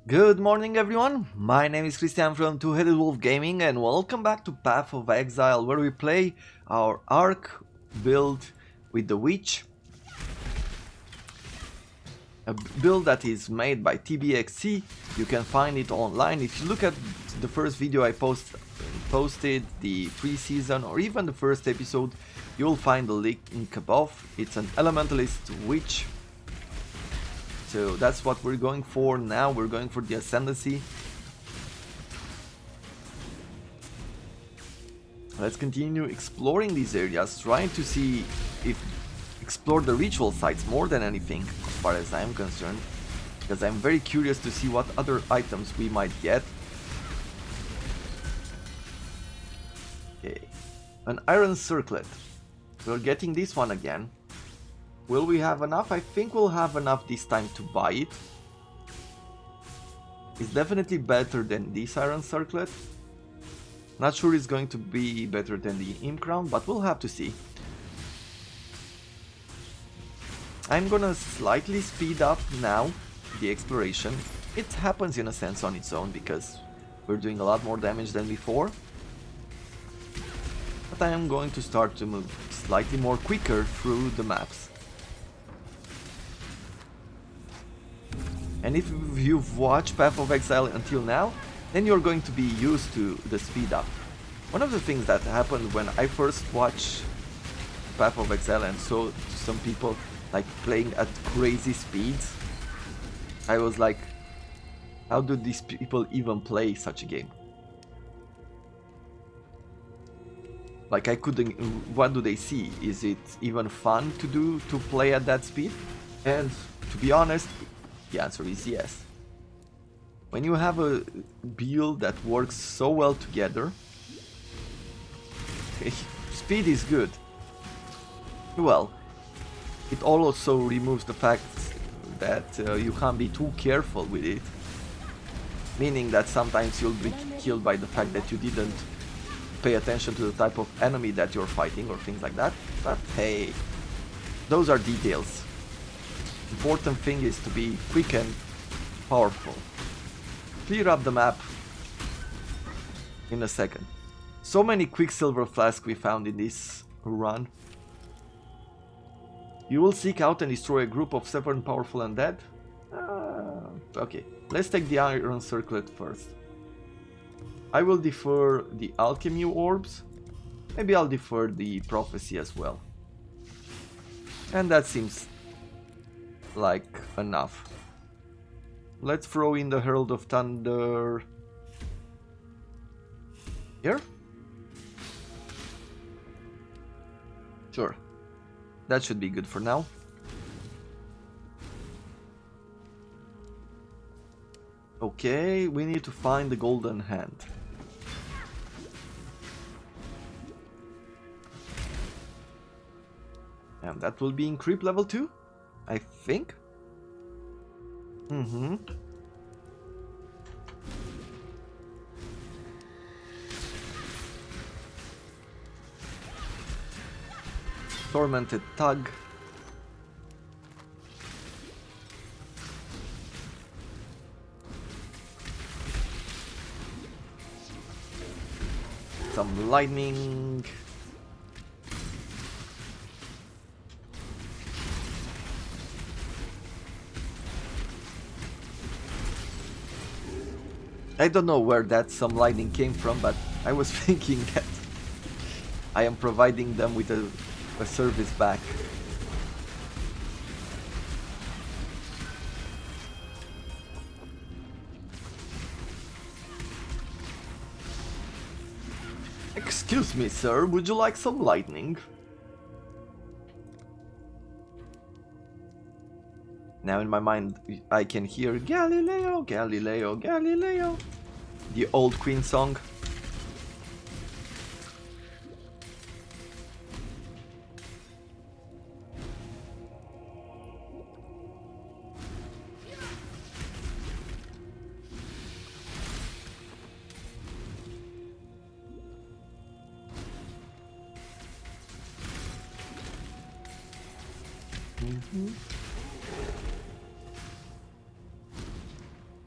Good morning, everyone. My name is Christian from Two-Headed Wolf Gaming, and welcome back to Path of Exile, where we play our Arc build with the Witch. A build that is made by TbXie. You can find it online. If you look at the first video I posted, the pre-season, or even the first episode, you'll find the link above. It's an Elementalist Witch. So that's what we're going for now. We're going for the Ascendancy. Let's continue exploring these areas, trying to see if explore the ritual sites more than anything, as far as I'm concerned, because I'm very curious to see what other items we might get. Okay, an iron circlet. We're getting this one again. Will we have enough? I think we'll have enough this time to buy it. It's definitely better than this iron circlet. Not sure it's going to be better than the Imp Crown, but we'll have to see. I'm gonna slightly speed up now the exploration. It happens in a sense on its own because we're doing a lot more damage than before. But I am going to start to move slightly more quicker through the maps. And if you've watched Path of Exile until now, then you're going to be used to the speed up. One of the things that happened when I first watched Path of Exile and saw some people like playing at crazy speeds, I was like, how do these people even play such a game? Like, I couldn't, what do they see? Is it even fun to play at that speed? And to be honest, the answer is yes. When you have a build that works so well together, speed is good. Well, it also removes the fact that you can't be too careful with it. Meaning that sometimes you'll be killed by the fact that you didn't pay attention to the type of enemy that you're fighting or things like that. But hey, those are details. Important thing is to be quick and powerful. Clear up the map in a second. So many quicksilver flasks we found in this run. You will seek out and destroy a group of 7 powerful undead. Okay, let's take the iron circlet first. I will defer the alchemy orbs. Maybe I'll defer the prophecy as well. And that seems like enough. Let's throw in the Herald of Thunder here. Sure, that should be good for now. Okay, we need to find the golden hand. And that will be in creep level 2, I think. Tormented Tug. Some lightning. I don't know where that some lightning came from, but I was thinking that I am providing them with a service back. Excuse me, sir, would you like some lightning? Now in my mind I can hear Galileo, Galileo, Galileo. The old Queen song.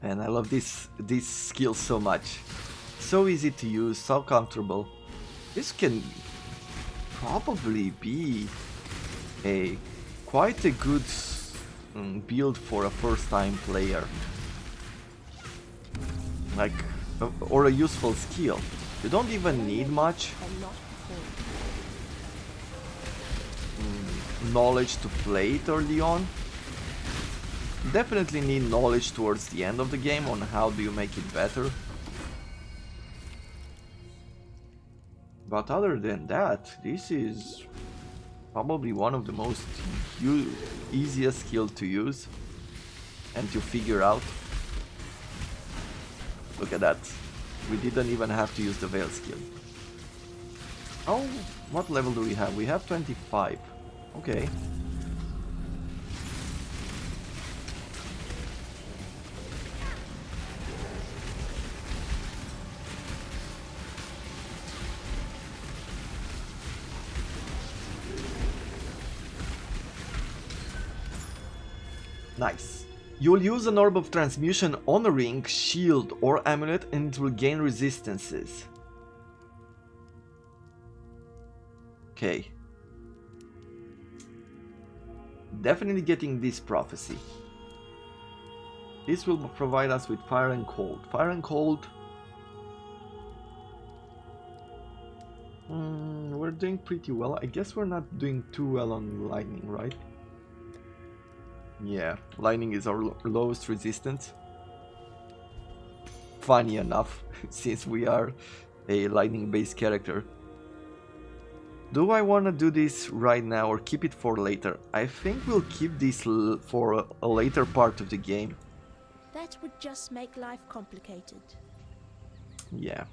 And I love this skill so much. So easy to use, so comfortable. This can probably be quite a good build for a first-time player. Like, or a useful skill. You don't even need much knowledge to play it early on. Definitely need knowledge towards the end of the game on how do you make it better. But other than that, this is probably one of the most easiest skill to use and to figure out. Look at that. We didn't even have to use the Veil skill. Oh, what level do we have? We have 25. Okay. Nice. You'll use an Orb of Transmutation on a ring, shield, or amulet and it will gain resistances. Okay. Definitely getting this prophecy. This will provide us with Fire and Cold. Fire and Cold. We're doing pretty well. I guess we're not doing too well on Lightning, right? Yeah, Lightning is our lowest resistance. Funny enough, since we are a Lightning based character. Do I want to do this right now or keep it for later? I think we'll keep this for a later part of the game. That would just make life complicated. Yeah.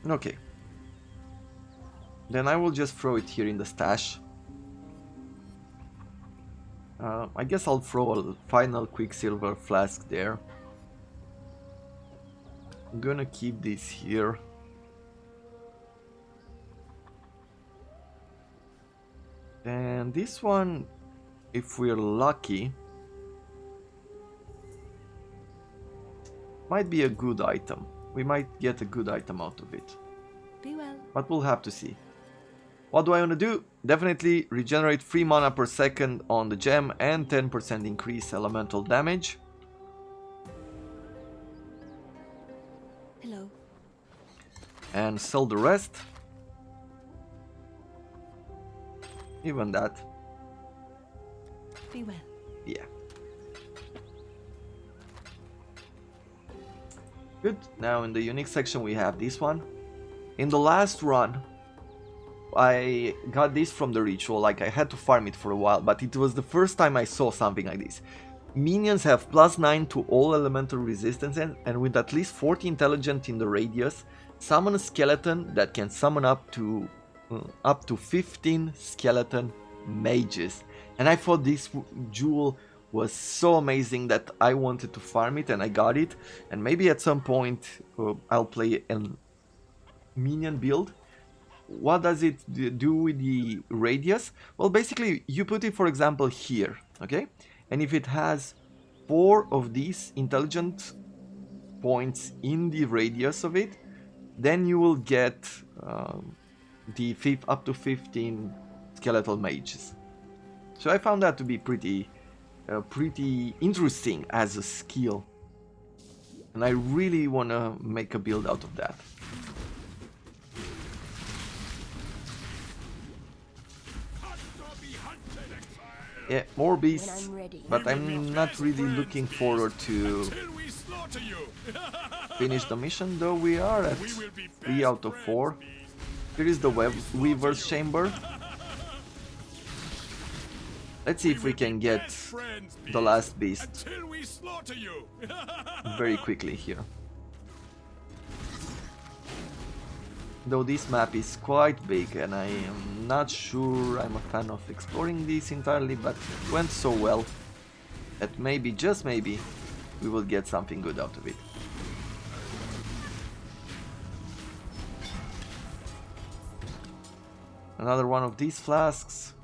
Okay. Then I will just throw it here in the stash. I guess I'll throw a final Quicksilver flask there. I'm gonna keep this here. And this one, if we're lucky, might be a good item. We might get a good item out of it. Be well. But we'll have to see. What do I want to do? Definitely regenerate 3 mana per second on the gem and 10% increase elemental damage. Hello. And sell the rest. Even that. Be well. Yeah. Good. Now in the unique section we have this one. In the last run, I got this from the ritual, like I had to farm it for a while, but it was the first time I saw something like this. Minions have +9 to all elemental resistances and with at least 40 intelligence in the radius, summon a skeleton that can summon up to 15 skeleton mages. And I thought this jewel was so amazing that I wanted to farm it and I got it. And maybe at some point I'll play a minion build. What does it do with the radius? Well, basically you put it, for example, here, okay? And if it has 4 of these intelligent points in the radius of it, then you will get up to 15 skeletal mages. So I found that to be pretty interesting as a skill, and I really want to make a build out of that. Yeah, more beasts, but I'm not really looking forward to finish the mission, though we are at 3 out of 4. Here is the Weaver's Chamber. Let's see if we can get the last beast very quickly here. Though this map is quite big and I am not sure I'm a fan of exploring this entirely, but it went so well that maybe, just maybe, we will get something good out of it. Another one of these flasks.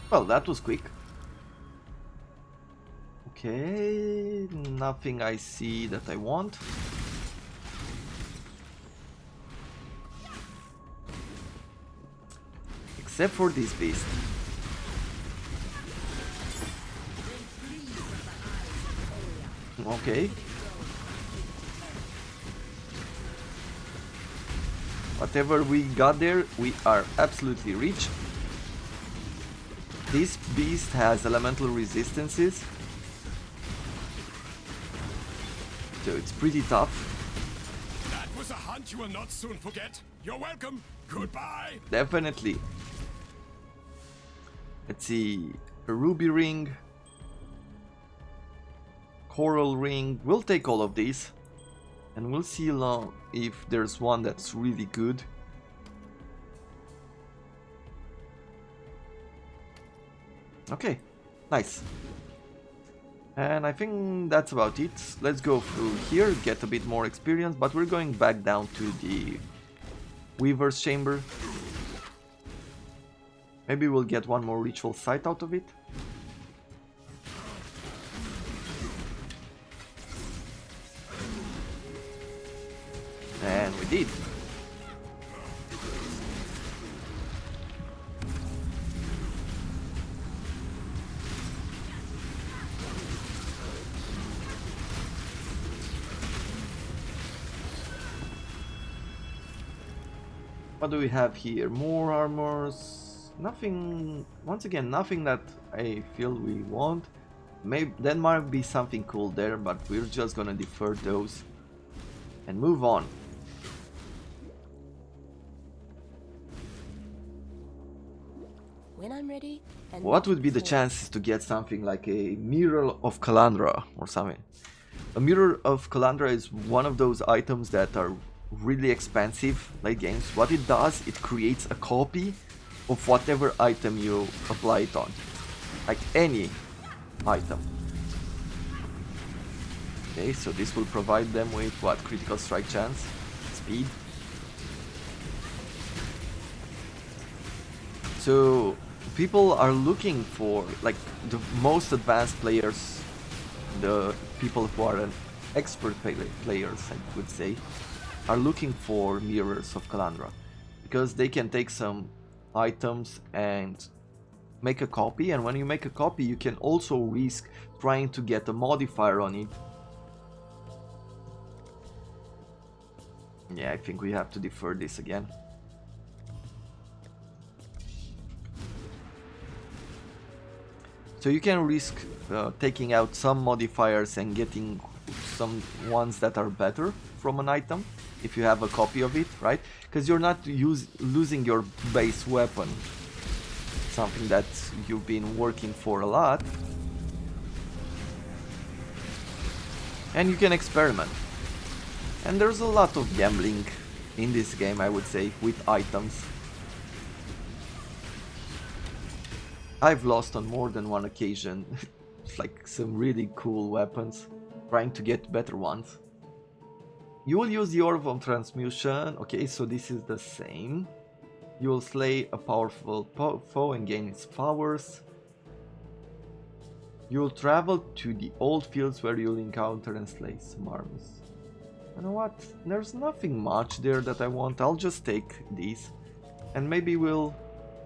Well, that was quick. Okay, nothing I see that I want. Except for this beast. Okay. Whatever we got there, we are absolutely rich. This beast has elemental resistances, so it's pretty tough. That was a hunt you will not soon forget. You're welcome. Goodbye. Definitely. Let's see. A ruby ring. Coral ring. We'll take all of these. And we'll see long if there's one that's really good. Okay. Nice. And I think that's about it. Let's go through here, get a bit more experience, but we're going back down to the Weaver's Chamber. Maybe we'll get one more ritual site out of it. And we did. What do we have here? More armors. Nothing. Once again, nothing that I feel we want. Maybe there might be something cool there, but we're just gonna defer those and move on. When I'm ready. And What would be the chances to get something like a Mirror of Calandra or something? A Mirror of Calandra is one of those items that are really expensive late games. What it does, it creates a copy of whatever item you apply it on. Like any item. Okay, so this will provide them with what? Critical strike chance, speed. So people are looking for, like, the most advanced players, the people who are an expert players, I would say, are looking for Mirrors of Calandra, because they can take some items and make a copy, and when you make a copy you can also risk trying to get a modifier on it. Yeah, I think we have to defer this again. So you can risk taking out some modifiers and getting some ones that are better from an item if you have a copy of it, right? Because you're not losing your base weapon, something that you've been working for a lot. And you can experiment. And there's a lot of gambling in this game, I would say, with items. I've lost on more than one occasion, like some really cool weapons, trying to get better ones. You will use the Orb of Transmutation. Okay, so this is the same. You will slay a powerful foe and gain its powers. You will travel to the old fields where you'll encounter and slay some arms. You know what? There's nothing much there that I want. I'll just take these. And maybe we'll...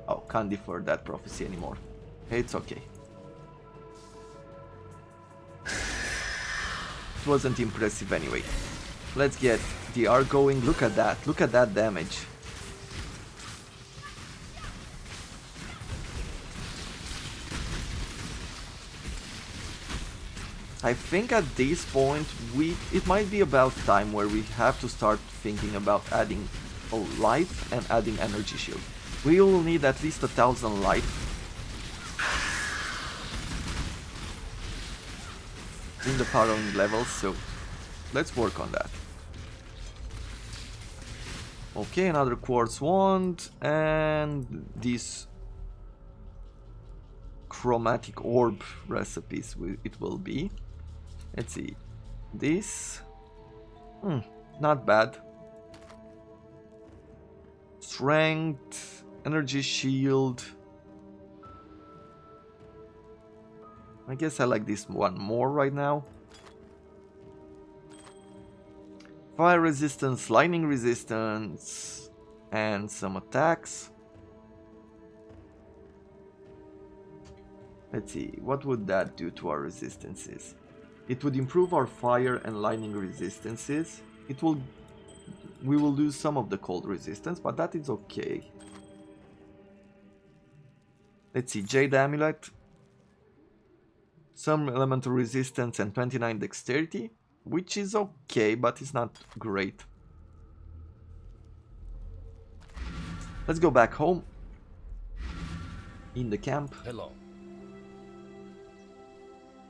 Oh, can't defer that prophecy anymore. It's okay. It wasn't impressive anyway. Let's get the arc going. Look at that. Look at that damage. I think at this point it might be about time where we have to start thinking about adding a life and adding energy shield. We will need at least 1000 life in the following levels, so let's work on that. Okay, another quartz wand, and these chromatic orb recipes it will be. Let's see. This... not bad. Strength, energy shield. I guess I like this one more right now. Fire resistance, lightning resistance, and some attacks. Let's see, what would that do to our resistances? It would improve our fire and lightning resistances. We will lose some of the cold resistance, but that is okay. Let's see, Jade Amulet. Some elemental resistance and 29 dexterity, which is okay, but it's not great. Let's go back home. In the camp. Hello.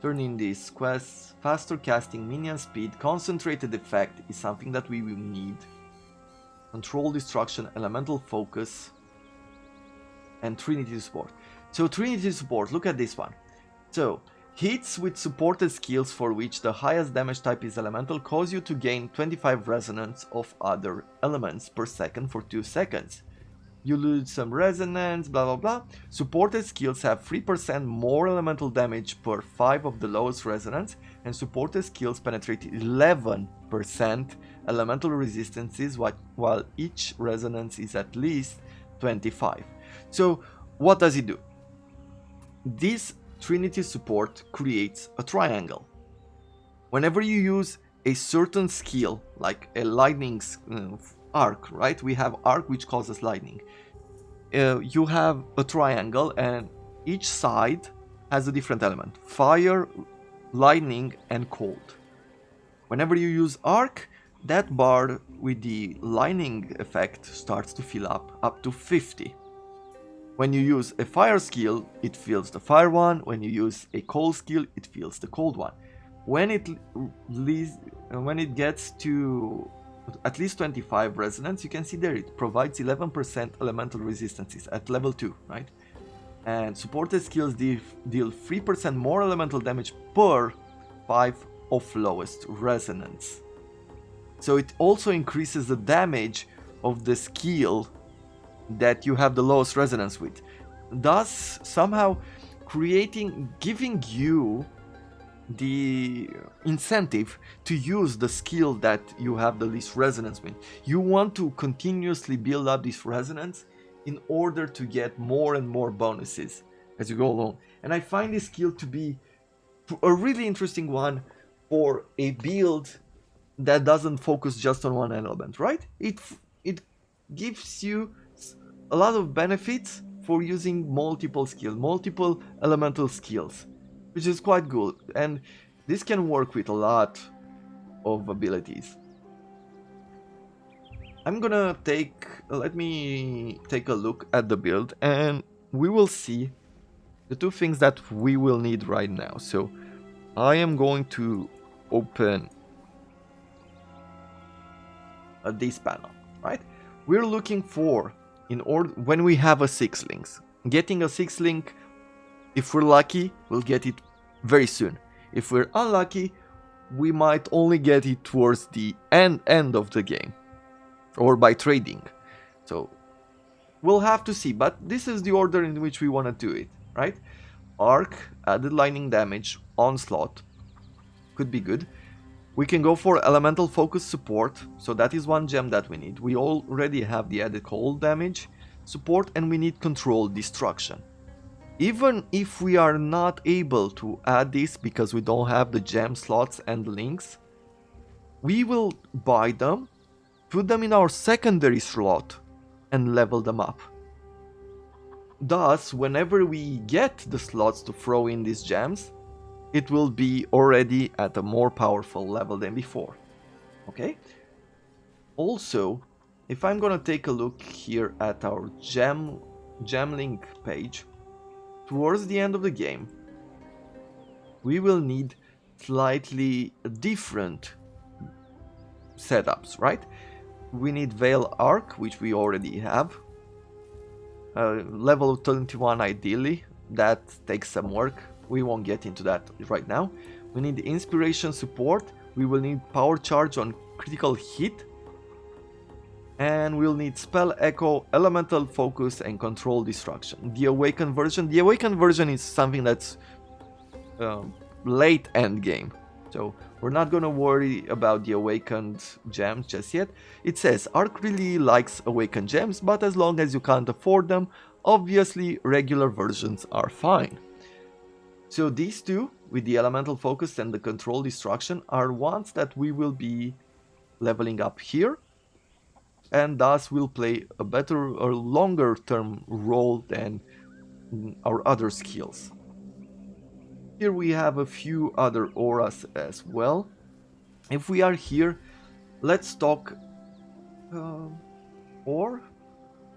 Turn in these quests. Faster casting, minion speed, concentrated effect is something that we will need. Control destruction, elemental focus, and Trinity support. So Trinity support, look at this one. So hits with supported skills for which the highest damage type is elemental cause you to gain 25 resonance of other elements per second for 2 seconds. You lose some resonance, blah blah blah. Supported skills have 3% more elemental damage per 5 of the lowest resonance, and supported skills penetrate 11% elemental resistances while each resonance is at least 25. So what does it do? This Trinity support creates a triangle. Whenever you use a certain skill, like a lightning arc, right? We have arc which causes lightning. You have a triangle and each side has a different element. Fire, lightning and cold. Whenever you use arc, that bar with the lightning effect starts to fill up to 50. When you use a fire skill, it fills the fire one. When you use a cold skill, it fills the cold one. When it gets to at least 25 resonance, you can see there it provides 11% elemental resistances at level 2, right? And supported skills deal 3% more elemental damage per 5 of lowest resonance. So it also increases the damage of the skill that you have the lowest resonance with, thus somehow giving you the incentive to use the skill that you have the least resonance with. You want to continuously build up this resonance in order to get more and more bonuses as you go along. And I find this skill to be a really interesting one for a build that doesn't focus just on one element, right? It gives you a lot of benefits for using multiple elemental skills, which is quite good, and this can work with a lot of abilities. Let me take a look at the build and we will see the two things that we will need right now. So I am going to open this panel, right? We're looking for, when we have a 6 links, getting a 6 link, if we're lucky, we'll get it very soon. If we're unlucky, we might only get it towards the end of the game, or by trading. So we'll have to see, but this is the order in which we want to do it, right? Arc, added lightning damage, onslaught, could be good. We can go for elemental focus support, so that is one gem that we need. We already have the added cold damage support, and we need control destruction. Even if we are not able to add this because we don't have the gem slots and links, we will buy them, put them in our secondary slot, and level them up. Thus, whenever we get the slots to throw in these gems, it will be already at a more powerful level than before. Okay? Also, if I'm gonna take a look here at our gem link page, towards the end of the game, we will need slightly different setups, right? We need Veil Arc, which we already have. Level 21 ideally, that takes some work. We won't get into that right now. We need Inspiration support, we will need Power Charge on critical hit, and we'll need Spell Echo, Elemental Focus, and Control Destruction. The Awakened version is something that's late end game. So we're not gonna worry about the awakened gems just yet. It says Arc really likes awakened gems, but as long as you can't afford them, obviously regular versions are fine. So these two, with the elemental focus and the control destruction, are ones that we will be leveling up here, and thus will play a better or longer term role than our other skills. Here we have a few other auras as well. If we are here, let's talk... No,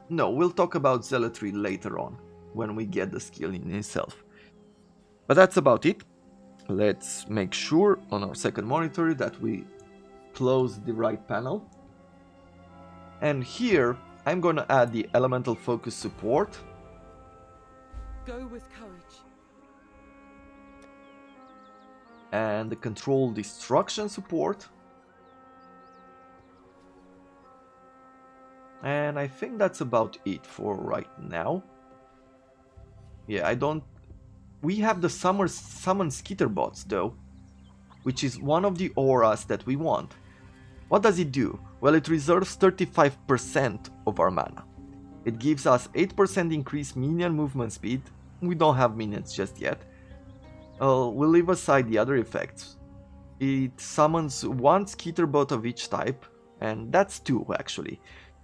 we'll talk about zealotry later on, when we get the skill in itself. But that's about it. Let's make sure on our second monitor that we close the right panel. And here, I'm gonna add the elemental focus support. Go with courage. And the control destruction support. And I think that's about it for right now. Yeah, we have the summon skitterbots though, which is one of the auras that we want. What does it do? Well, it reserves 35% of our mana. It gives us 8% increased minion movement speed. We don't have minions just yet. We'll leave aside the other effects. It summons one skitterbot of each type, and that's two actually.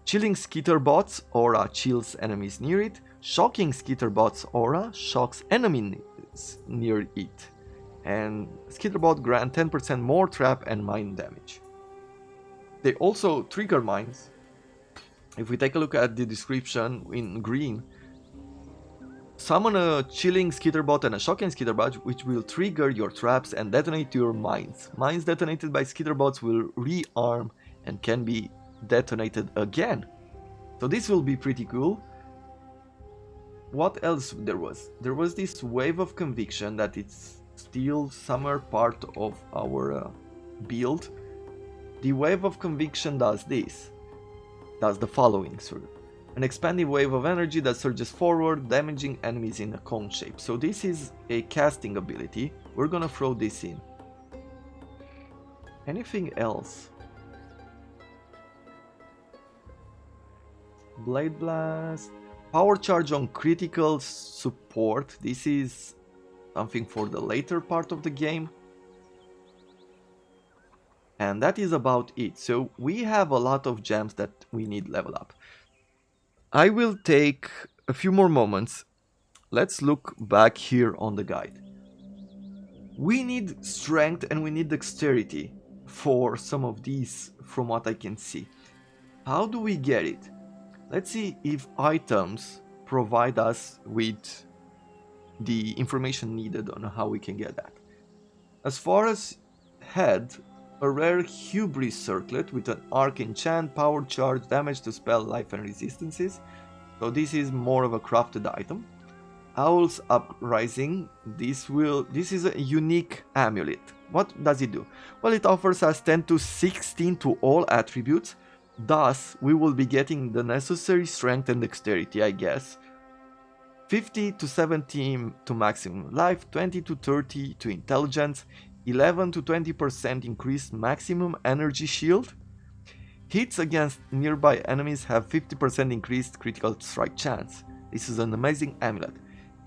Chilling skitterbots aura chills enemies near it. Shocking skitterbots aura shocks enemies near it. And skitterbot grant 10% more trap and mine damage. They also trigger mines. If we take a look at the description in green, summon a chilling skitterbot and a shocking skitterbot, which will trigger your traps and detonate your mines. Mines detonated by skitterbots will rearm and can be detonated again. So this will be pretty cool. What else there was? There was this wave of conviction that it's still somewhere part of our build. The wave of conviction does this. Does the following sort of. An expanding wave of energy that surges forward, damaging enemies in a cone shape. So this is a casting ability. We're gonna throw this in. Anything else? Blade Blast. Power charge on critical support. This is something for the later part of the game. And that is about it. So we have a lot of gems that we need level up. I will take a few more moments. Let's look back here on the guide. We need strength and we need dexterity for some of these from what I can see. How do we get it? Let's see if items provide us with the information needed on how we can get that. As far as head, a rare hubris circlet with an arc enchant, power charge, damage to spell, life and resistances. So this is more of a crafted item. Owl's Uprising. This is a unique amulet. What does it do? Well, it offers us 10 to 16 to all attributes. Thus, we will be getting the necessary strength and dexterity, I guess. 50 to 70 to maximum life, 20 to 30 to intelligence, 11 to 20% increased maximum energy shield. Hits against nearby enemies have 50% increased critical strike chance. This is an amazing amulet.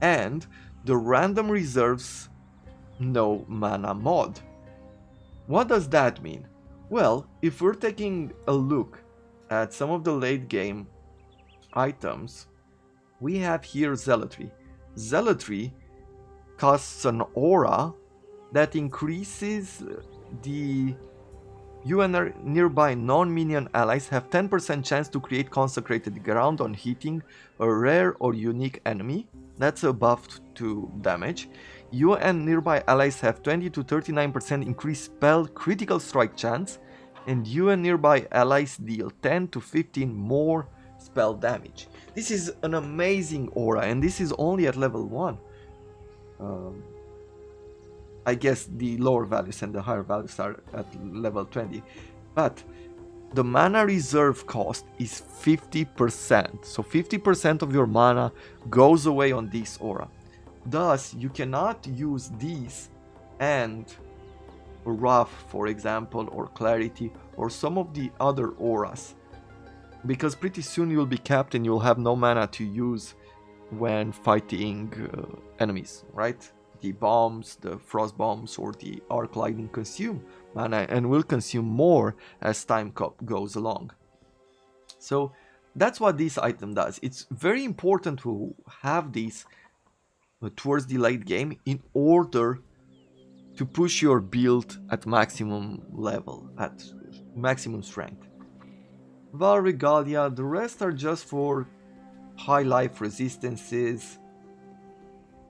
And the random reserves no mana mod. What does that mean? Well, if we're taking a look at some of the late game items, we have here Zealotry. Zealotry casts an aura that increases the you and nearby non-minion allies have 10% chance to create consecrated ground on hitting a rare or unique enemy. That's a buff to damage. You and nearby allies have 20 to 39% increased spell critical strike chance, and you and nearby allies deal 10 to 15 more spell damage. This is an amazing aura, and this is only at level 1. I guess the lower values and the higher values are at level 20. But the mana reserve cost is 50%. So 50% of your mana goes away on this aura. Thus, you cannot use these and Wrath, for example, or Clarity, or some of the other auras, because pretty soon you'll be capped and you'll have no mana to use when fighting enemies, right? The bombs, the frost bombs, or the arc lightning consume mana and will consume more as time goes along. So that's what this item does. It's very important to have these towards the late game in order to push your build at maximum level, at maximum strength. Val Regalia, the rest are just for high life resistances,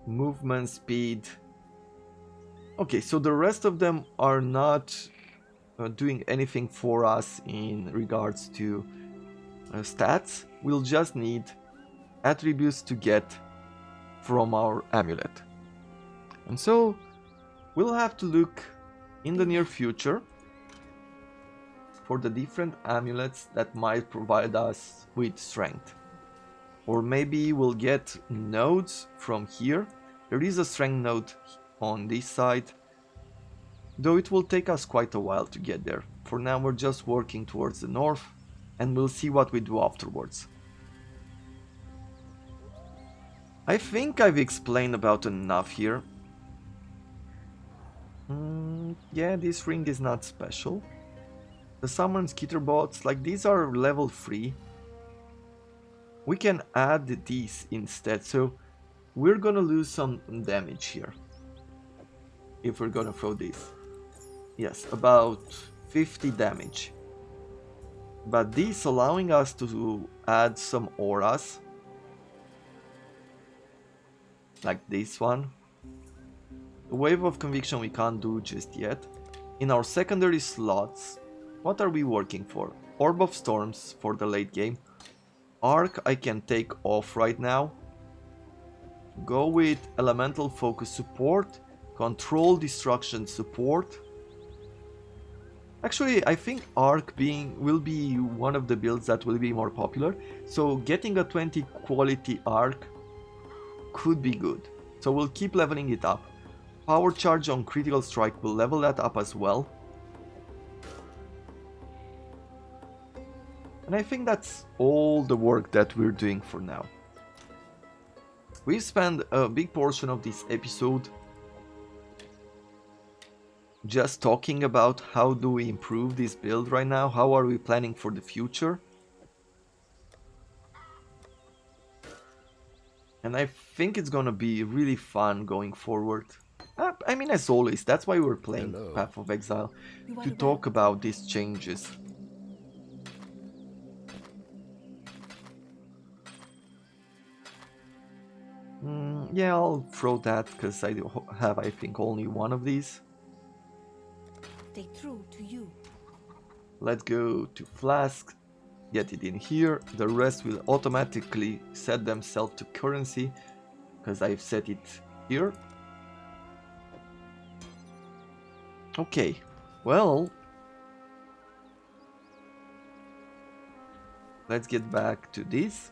movement speed. Okay, so the rest of them are not doing anything for us in regards to stats. We'll just need attributes to get from our amulet. And so we'll have to look in the near future for the different amulets that might provide us with strength. Or maybe we'll get nodes from here. There is a strength node on this side, though it will take us quite a while to get there. For now we're just working towards the north, and we'll see what we do afterwards. I think I've explained about enough here. Yeah, this ring is not special. The summon skitterbots, like these are level 3. We can add these instead, so we're gonna lose some damage here if we're gonna throw this. Yes, about 50 damage. But this allowing us to add some auras, like this one. The Wave of Conviction we can't do just yet. In our secondary slots, what are we working for? Orb of Storms for the late game. Arc I can take off right now. Go with Elemental Focus support, Control Destruction support. Actually, I think Arc will be one of the builds that will be more popular. So getting a 20 quality Arc could be good. So we'll keep leveling it up. Power Charge on Critical Strike will level that up as well. And I think that's all the work that we're doing for now. We've spent a big portion of this episode just talking about how do we improve this build right now, how are we planning for the future. And I think it's gonna be really fun going forward. I mean, as always, that's why we're playing Path of Exile, to talk about these changes. Yeah, I'll throw that because I have, I think, only one of these. Stay true to you. Let's go to Flask, get it in here. The rest will automatically set themselves to currency because I've set it here. Okay, well, let's get back to this.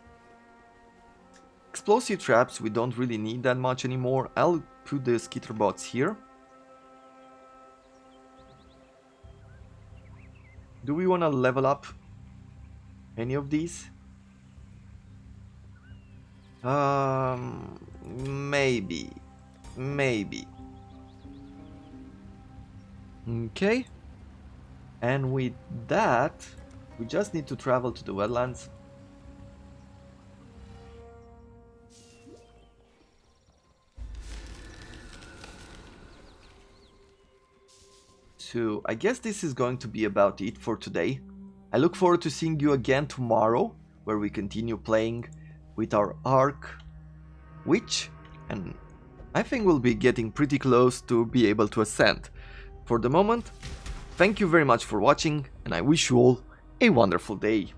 Explosive traps, we don't really need that much anymore. I'll put the skitterbots here. Do we want to level up any of these? Maybe. Okay. And with that, we just need to travel to the wetlands. So I guess this is going to be about it for today. I look forward to seeing you again tomorrow, where we continue playing with our Arc Witch, and I think we'll be getting pretty close to be able to ascend. For the moment, thank you very much for watching, and I wish you all a wonderful day.